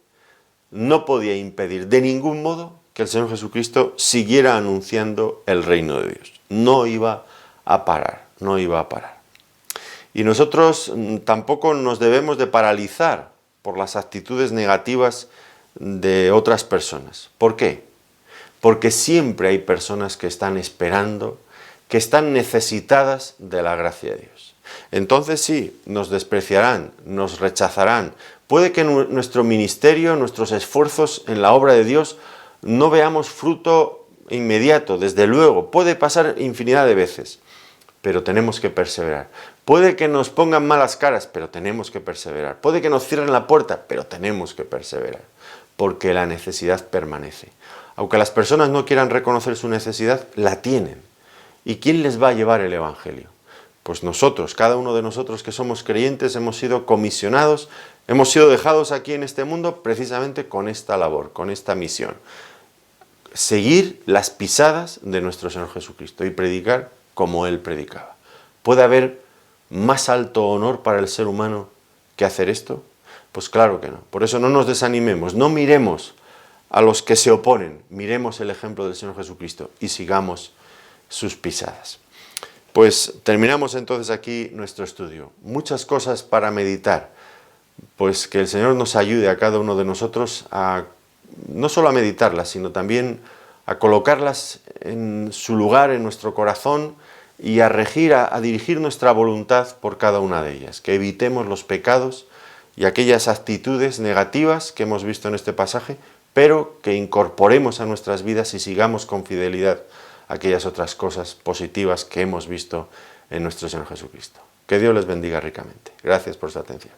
no podía impedir de ningún modo que el Señor Jesucristo siguiera anunciando el reino de Dios. No iba a parar, no iba a parar. Y nosotros tampoco nos debemos de paralizar por las actitudes negativas de otras personas. ¿Por qué? Porque siempre hay personas que están esperando, que están necesitadas de la gracia de Dios. Entonces sí, nos despreciarán, nos rechazarán. Puede que en nuestro ministerio, nuestros esfuerzos en la obra de Dios, no veamos fruto inmediato, desde luego. Puede pasar infinidad de veces, pero tenemos que perseverar. Puede que nos pongan malas caras, pero tenemos que perseverar. Puede que nos cierren la puerta, pero tenemos que perseverar, porque la necesidad permanece. Aunque las personas no quieran reconocer su necesidad, la tienen. ¿Y quién les va a llevar el Evangelio? Pues nosotros, cada uno de nosotros que somos creyentes, hemos sido comisionados, hemos sido dejados aquí en este mundo precisamente con esta labor, con esta misión. Seguir las pisadas de nuestro Señor Jesucristo y predicar como Él predicaba. ¿Puede haber más alto honor para el ser humano que hacer esto? Pues claro que no. Por eso no nos desanimemos, no miremos a los que se oponen, miremos el ejemplo del Señor Jesucristo y sigamos sus pisadas. Pues terminamos entonces aquí nuestro estudio. Muchas cosas para meditar, pues que el Señor nos ayude a cada uno de nosotros a no solo a meditarlas, sino también a colocarlas en su lugar en nuestro corazón y a regir, a dirigir nuestra voluntad por cada una de ellas. Que evitemos los pecados y aquellas actitudes negativas que hemos visto en este pasaje, pero que incorporemos a nuestras vidas y sigamos con fidelidad aquellas otras cosas positivas que hemos visto en nuestro Señor Jesucristo. Que Dios les bendiga ricamente. Gracias por su atención.